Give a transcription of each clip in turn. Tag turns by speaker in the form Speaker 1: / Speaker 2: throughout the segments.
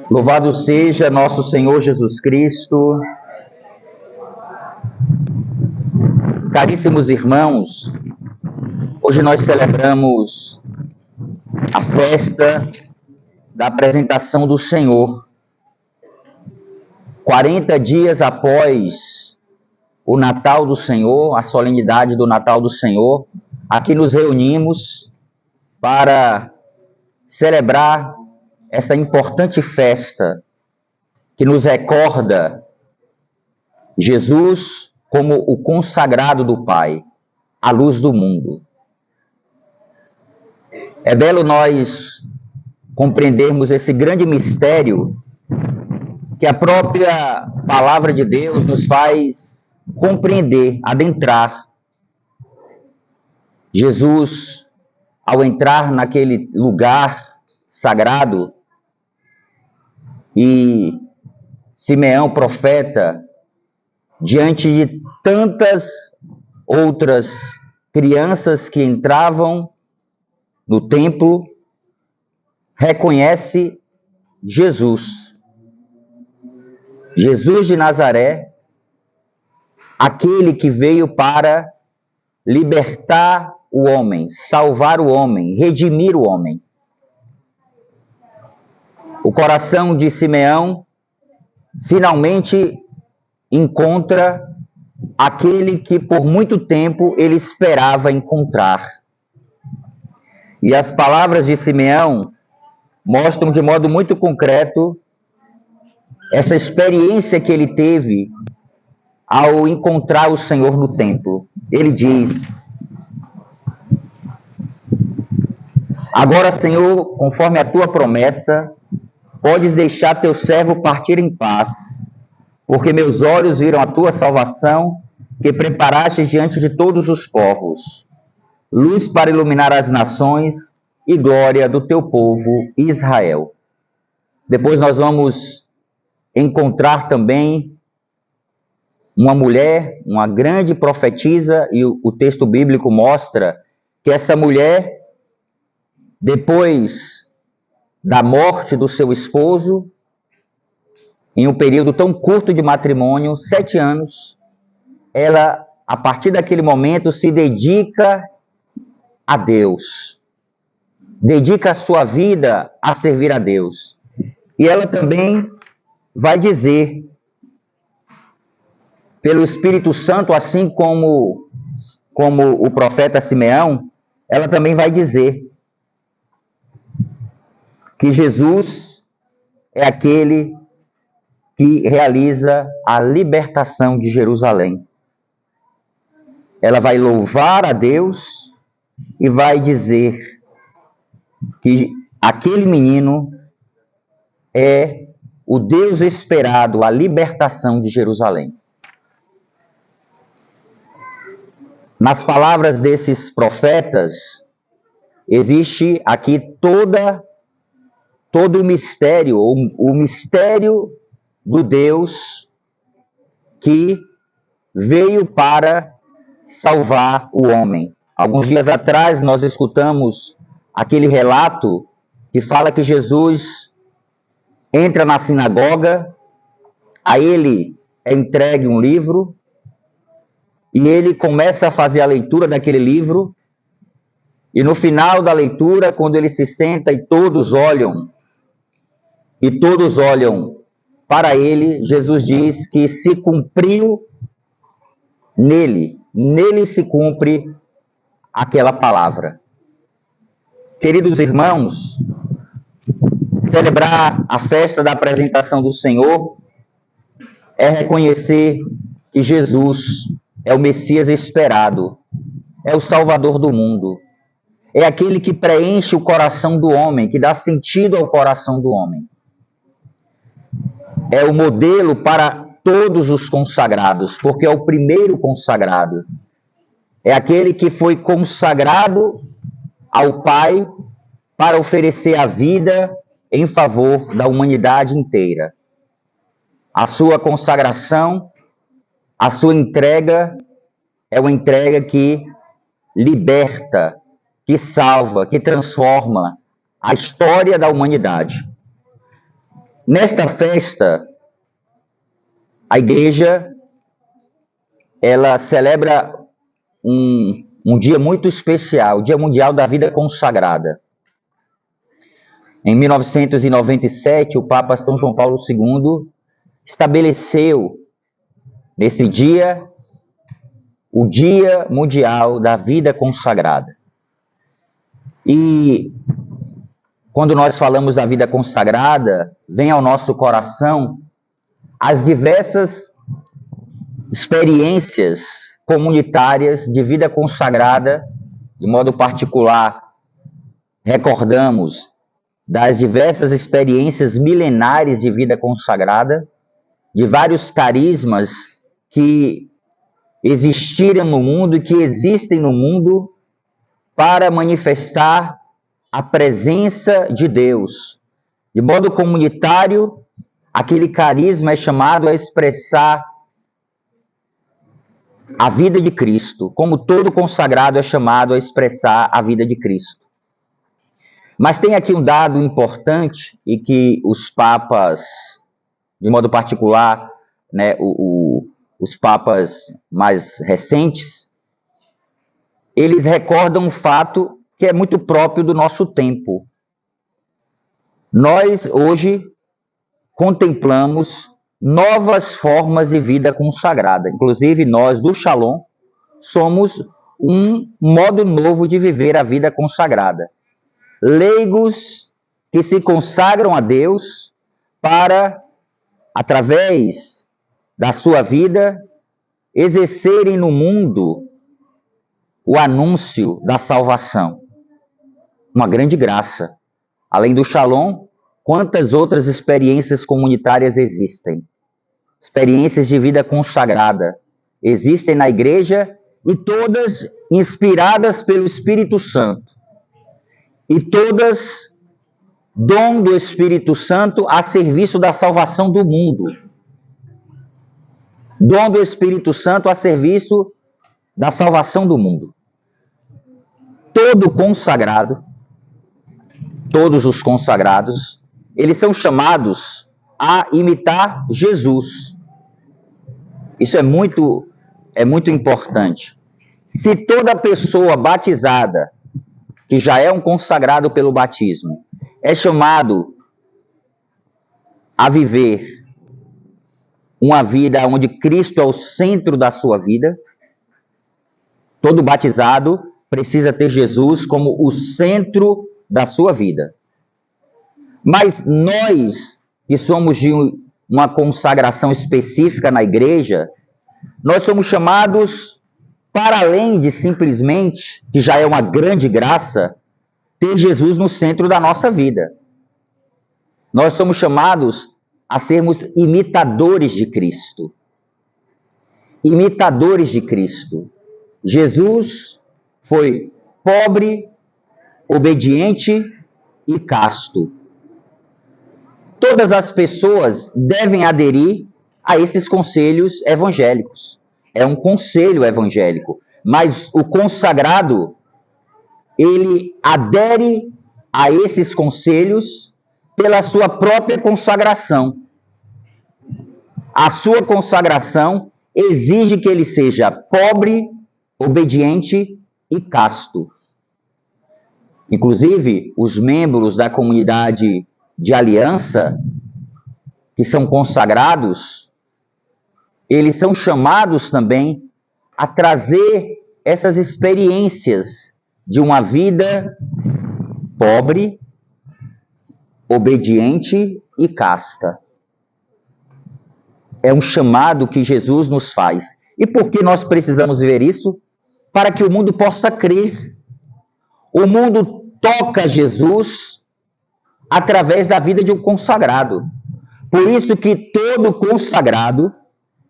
Speaker 1: Louvado seja nosso Senhor Jesus Cristo. Caríssimos irmãos, hoje nós celebramos a festa da apresentação do Senhor. 40 dias após o Natal do Senhor, a solenidade do Natal do Senhor, aqui nos reunimos para celebrar essa importante festa que nos recorda Jesus como o consagrado do Pai, a luz do mundo. É belo nós compreendermos esse grande mistério que a própria palavra de Deus nos faz compreender, adentrar. Jesus, ao entrar naquele lugar sagrado, e Simeão, profeta, diante de tantas outras crianças que entravam no templo, reconhece Jesus. Jesus de Nazaré, aquele que veio para libertar o homem, salvar o homem, redimir o homem. O coração de Simeão finalmente encontra aquele que por muito tempo ele esperava encontrar. E as palavras de Simeão mostram de modo muito concreto essa experiência que ele teve ao encontrar o Senhor no templo. Ele diz: agora, Senhor, conforme a tua promessa, podes deixar teu servo partir em paz, porque meus olhos viram a tua salvação, que preparaste diante de todos os povos, luz para iluminar as nações e glória do teu povo Israel. Depois nós vamos encontrar também uma mulher, uma grande profetisa, e o texto bíblico mostra que essa mulher, depois da morte do seu esposo, em um período tão curto de matrimônio, 7 anos, ela, a partir daquele momento, se dedica a Deus. Dedica a sua vida a servir a Deus. E ela também vai dizer, pelo Espírito Santo, assim como o profeta Simeão, ela também vai dizer que Jesus é aquele que realiza a libertação de Jerusalém. Ela vai louvar a Deus e vai dizer que aquele menino é o Deus esperado, a libertação de Jerusalém. Nas palavras desses profetas, existe aqui todo o mistério, o mistério do Deus que veio para salvar o homem. Alguns dias atrás nós escutamos aquele relato que fala que Jesus entra na sinagoga, a ele é entregue um livro, e ele começa a fazer a leitura daquele livro, e no final da leitura, quando ele se senta e todos olham para ele, Jesus diz que se cumpriu nele se cumpre aquela palavra. Queridos irmãos, celebrar a festa da apresentação do Senhor é reconhecer que Jesus é o Messias esperado, é o Salvador do mundo, é aquele que preenche o coração do homem, que dá sentido ao coração do homem. É o modelo para todos os consagrados, porque é o primeiro consagrado. É aquele que foi consagrado ao Pai para oferecer a vida em favor da humanidade inteira. A sua consagração, a sua entrega é uma entrega que liberta, que salva, que transforma a história da humanidade. Nesta festa, a igreja, ela celebra um dia muito especial, o Dia Mundial da Vida Consagrada. Em 1997, o Papa São João Paulo II estabeleceu nesse dia o Dia Mundial da Vida Consagrada. E quando nós falamos da vida consagrada, vem ao nosso coração as diversas experiências comunitárias de vida consagrada, de modo particular, recordamos das diversas experiências milenares de vida consagrada, de vários carismas que existiram no mundo e que existem no mundo para manifestar a presença de Deus. De modo comunitário, aquele carisma é chamado a expressar a vida de Cristo, como todo consagrado é chamado a expressar a vida de Cristo. Mas tem aqui um dado importante e que os papas, de modo particular, né, os papas mais recentes, eles recordam um fato que é muito próprio do nosso tempo. Nós, hoje, contemplamos novas formas de vida consagrada. Inclusive, nós, do Shalom, somos um modo novo de viver a vida consagrada. Leigos que se consagram a Deus para, através da sua vida, exercerem no mundo o anúncio da salvação. Uma grande graça. Além do Shalom, quantas outras experiências comunitárias existem? Experiências de vida consagrada existem na igreja e todas inspiradas pelo Espírito Santo. E todas dom do Espírito Santo a serviço da salvação do mundo. Dom do Espírito Santo a serviço da salvação do mundo. Todo consagrado, todos os consagrados, eles são chamados a imitar Jesus. Isso é muito importante. Se toda pessoa batizada, que já é um consagrado pelo batismo, é chamado a viver uma vida onde Cristo é o centro da sua vida, todo batizado precisa ter Jesus como o centro da sua vida. Mas nós, que somos de uma consagração específica na igreja, nós somos chamados, para além de simplesmente, que já é uma grande graça, ter Jesus no centro da nossa vida. Nós somos chamados a sermos imitadores de Cristo. Imitadores de Cristo. Jesus foi pobre, obediente e casto. Todas as pessoas devem aderir a esses conselhos evangélicos. É um conselho evangélico. Mas o consagrado, ele adere a esses conselhos pela sua própria consagração. A sua consagração exige que ele seja pobre, obediente e casto. Inclusive, os membros da comunidade de aliança, que são consagrados, eles são chamados também a trazer essas experiências de uma vida pobre, obediente e casta. É um chamado que Jesus nos faz. E por que nós precisamos ver isso? Para que o mundo possa crer. O mundo toca Jesus através da vida de um consagrado. Por isso que todo consagrado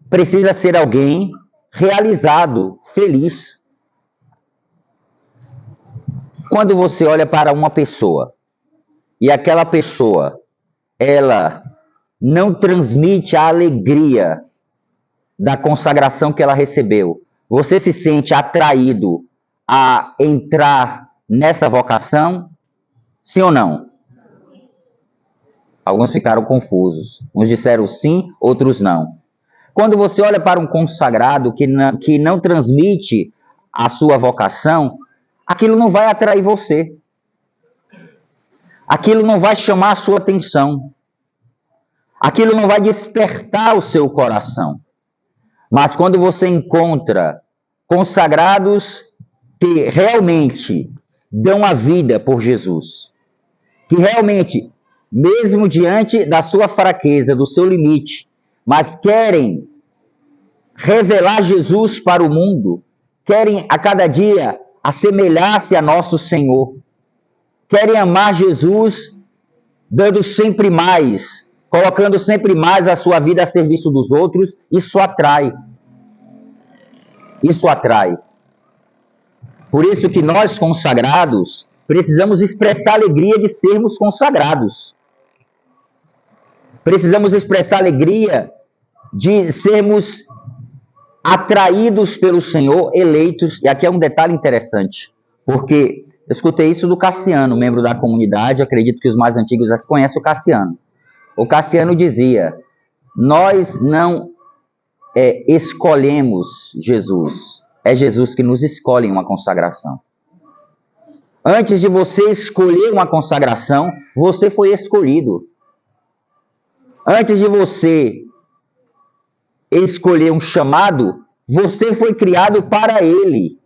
Speaker 1: precisa ser alguém realizado, feliz. Quando você olha para uma pessoa e aquela pessoa, ela não transmite a alegria da consagração que ela recebeu, você se sente atraído a entrar nessa vocação? Sim ou não? Alguns ficaram confusos. Uns disseram sim, outros não. Quando você olha para um consagrado que não transmite a sua vocação, aquilo não vai atrair você. Aquilo não vai chamar a sua atenção. Aquilo não vai despertar o seu coração. Mas quando você encontra consagrados que realmente dão a vida por Jesus, que realmente, mesmo diante da sua fraqueza, do seu limite, mas querem revelar Jesus para o mundo, querem a cada dia assemelhar-se a nosso Senhor, querem amar Jesus, dando sempre mais, colocando sempre mais a sua vida a serviço dos outros, isso atrai. Isso atrai. Por isso que nós, consagrados, precisamos expressar a alegria de sermos consagrados. Precisamos expressar a alegria de sermos atraídos pelo Senhor, eleitos. E aqui é um detalhe interessante, porque eu escutei isso do Cassiano, membro da comunidade, acredito que os mais antigos aqui conhecem o Cassiano. O Cassiano dizia, nós não escolhemos Jesus, é Jesus que nos escolhe em uma consagração. Antes de você escolher uma consagração, você foi escolhido. Antes de você escolher um chamado, você foi criado para ele.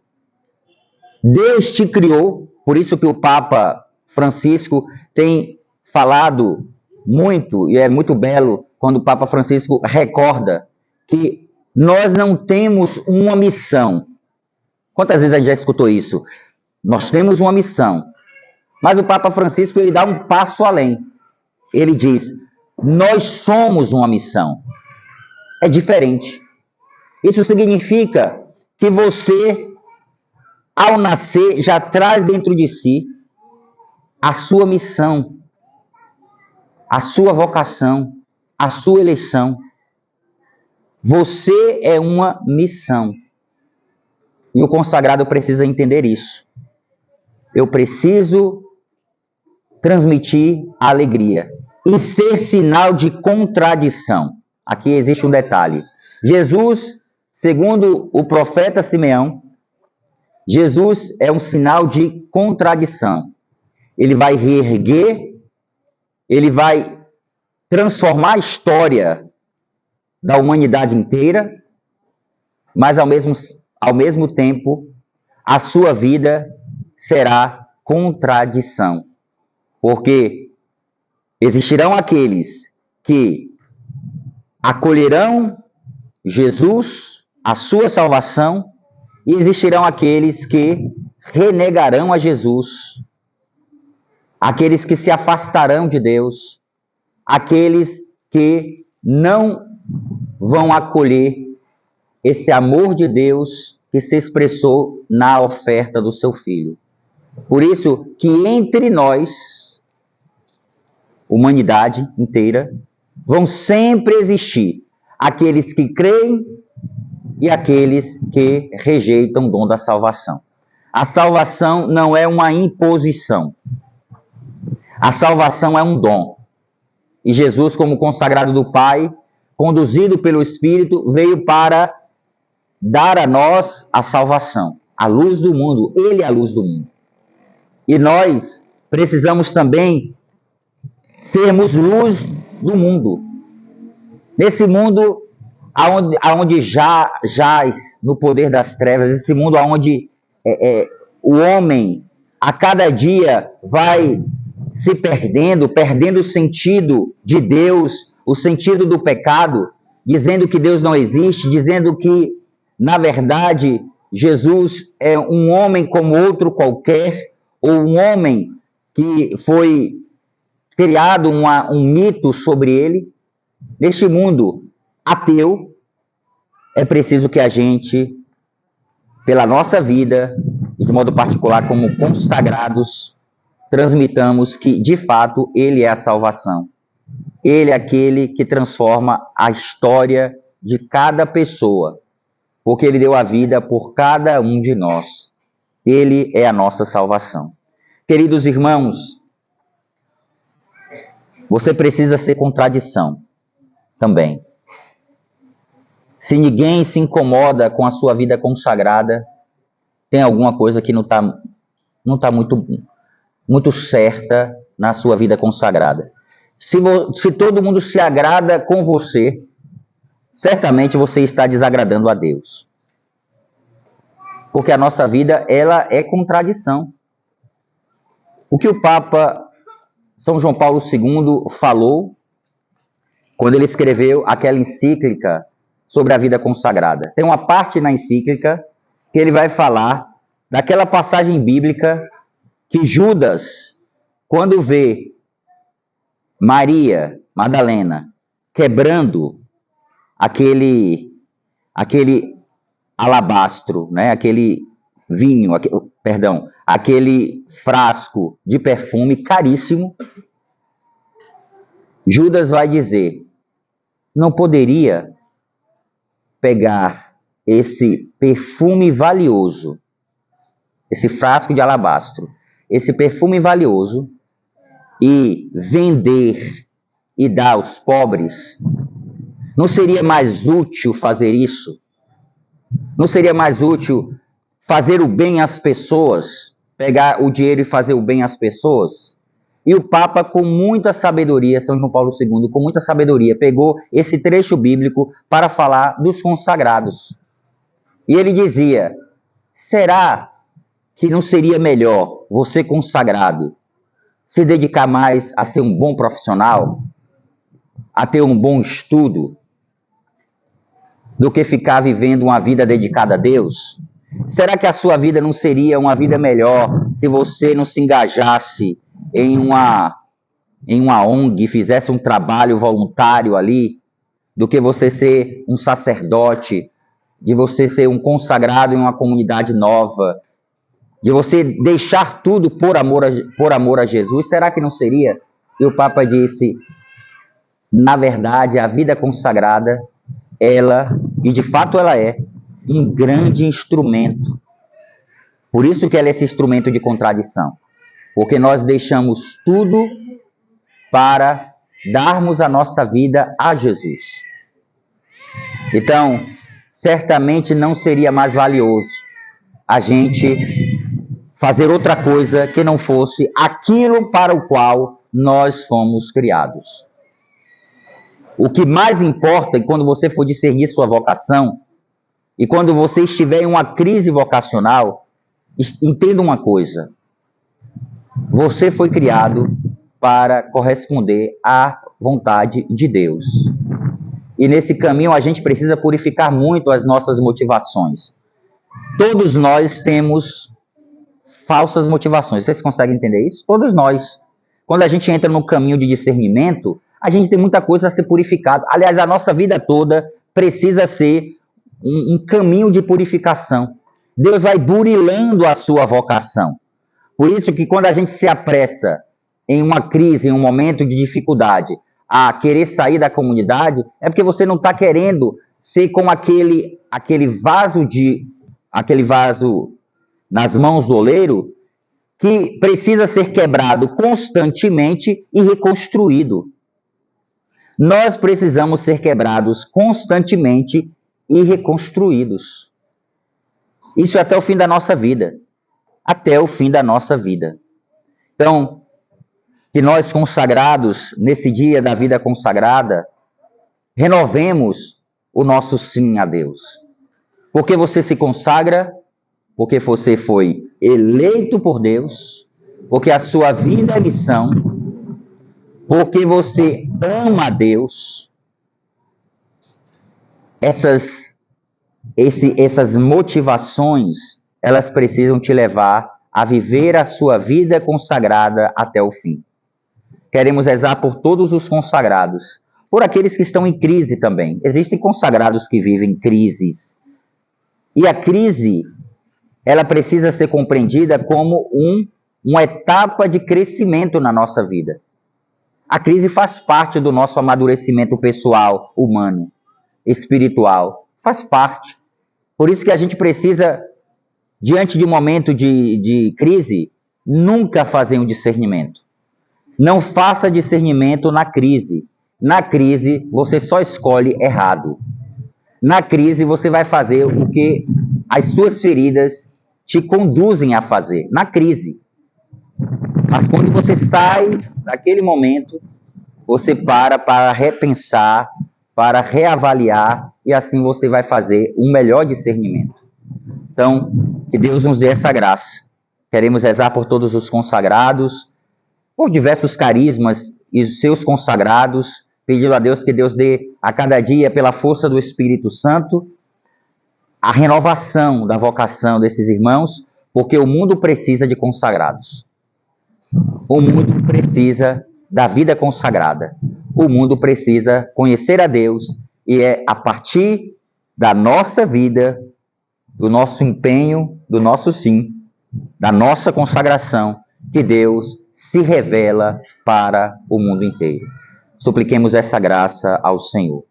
Speaker 1: Deus te criou, por isso que o Papa Francisco tem falado muito, e é muito belo quando o Papa Francisco recorda que nós não temos uma missão. Quantas vezes a gente já escutou isso? Nós temos uma missão. Mas o Papa Francisco ele dá um passo além. Ele diz, nós somos uma missão. É diferente. Isso significa que você, ao nascer, já traz dentro de si a sua missão, a sua vocação, a sua eleição. Você é uma missão. E o consagrado precisa entender isso. Eu preciso transmitir a alegria e ser sinal de contradição. Aqui existe um detalhe. Jesus, segundo o profeta Simeão, Jesus é um sinal de contradição. Ele vai reerguer, ele vai transformar a história da humanidade inteira, mas ao mesmo tempo, a sua vida será contradição. Porque existirão aqueles que acolherão Jesus, a sua salvação, e existirão aqueles que renegarão a Jesus, aqueles que se afastarão de Deus, aqueles que não vão acolher esse amor de Deus que se expressou na oferta do seu Filho. Por isso que entre nós, humanidade inteira, vão sempre existir aqueles que creem e aqueles que rejeitam o dom da salvação. A salvação não é uma imposição. A salvação é um dom. E Jesus, como consagrado do Pai, conduzido pelo Espírito, veio para dar a nós a salvação, a luz do mundo. Ele é a luz do mundo. E nós precisamos também sermos luz do mundo. Nesse mundo aonde jaz no poder das trevas, esse mundo onde o homem a cada dia vai se perdendo o sentido de Deus, o sentido do pecado, dizendo que Deus não existe, dizendo que, na verdade, Jesus é um homem como outro qualquer, ou um homem que foi criado um mito sobre ele. Neste mundo ateu, é preciso que a gente, pela nossa vida, e de modo particular como consagrados, transmitamos que, de fato, Ele é a salvação. Ele é aquele que transforma a história de cada pessoa, porque Ele deu a vida por cada um de nós. Ele é a nossa salvação. Queridos irmãos, você precisa ser contradição também. Se ninguém se incomoda com a sua vida consagrada, tem alguma coisa que não tá muito certa na sua vida consagrada. Se todo mundo se agrada com você, certamente você está desagradando a Deus. Porque a nossa vida, ela é contradição. O que o Papa São João Paulo II falou quando ele escreveu aquela encíclica sobre a vida consagrada. Tem uma parte na encíclica que ele vai falar daquela passagem bíblica que Judas, quando vê Maria Madalena quebrando aquele alabastro, né? Aquele vinho, aquele frasco de perfume caríssimo, Judas vai dizer: não poderia pegar esse perfume valioso, esse frasco de alabastro, esse perfume valioso, e vender e dar aos pobres? Não seria mais útil fazer isso? Não seria mais útil fazer o bem às pessoas, pegar o dinheiro e fazer o bem às pessoas? E o Papa, com muita sabedoria, São João Paulo II, com muita sabedoria, pegou esse trecho bíblico para falar dos consagrados. E ele dizia: será que não seria melhor você, consagrado, se dedicar mais a ser um bom profissional, a ter um bom estudo, do que ficar vivendo uma vida dedicada a Deus? Será que a sua vida não seria uma vida melhor se você não se engajasse em uma ONG, fizesse um trabalho voluntário ali, do que você ser um sacerdote, de você ser um consagrado em uma comunidade nova, de você deixar tudo por amor a Jesus? Será que não seria? E o Papa disse: na verdade, a vida consagrada, e de fato ela é, um grande instrumento. Por isso que ela é esse instrumento de contradição. Porque nós deixamos tudo para darmos a nossa vida a Jesus. Então, certamente não seria mais valioso a gente fazer outra coisa que não fosse aquilo para o qual nós fomos criados. O que mais importa, e quando você for discernir sua vocação, e quando você estiver em uma crise vocacional, entenda uma coisa: você foi criado para corresponder à vontade de Deus. E nesse caminho a gente precisa purificar muito as nossas motivações. Todos nós temos falsas motivações. Vocês conseguem entender isso? Todos nós. Quando a gente entra no caminho de discernimento, a gente tem muita coisa a ser purificada. Aliás, a nossa vida toda precisa ser um caminho de purificação. Deus vai burilando a sua vocação. Por isso que quando a gente se apressa em uma crise, em um momento de dificuldade, a querer sair da comunidade, é porque você não está querendo ser como aquele vaso nas mãos do oleiro, que precisa ser quebrado constantemente e reconstruído. Nós precisamos ser quebrados constantemente e reconstruídos. Isso é até o fim da nossa vida. Até o fim da nossa vida. Então, que nós consagrados, nesse dia da vida consagrada, renovemos o nosso sim a Deus. Porque você se consagra, porque você foi eleito por Deus, porque a sua vida é missão, porque você ama a Deus. Essas motivações, elas precisam te levar a viver a sua vida consagrada até o fim. Queremos rezar por todos os consagrados, por aqueles que estão em crise também. Existem consagrados que vivem crises. E a crise, ela precisa ser compreendida como uma etapa de crescimento na nossa vida. A crise faz parte do nosso amadurecimento pessoal, humano, espiritual. Faz parte. Por isso que a gente precisa, diante de um momento de crise, nunca fazer um discernimento. Não faça discernimento na crise. Na crise, você só escolhe errado. Na crise, você vai fazer o que as suas feridas te conduzem a fazer. Na crise. Mas quando você sai daquele momento, você para repensar, para reavaliar, e assim você vai fazer um melhor discernimento. Então, que Deus nos dê essa graça. Queremos rezar por todos os consagrados, por diversos carismas e os seus consagrados, pedindo a Deus que Deus dê a cada dia, pela força do Espírito Santo, a renovação da vocação desses irmãos, porque o mundo precisa de consagrados. O mundo precisa da vida consagrada. O mundo precisa conhecer a Deus e é a partir da nossa vida, do nosso empenho, do nosso sim, da nossa consagração, que Deus se revela para o mundo inteiro. Supliquemos essa graça ao Senhor.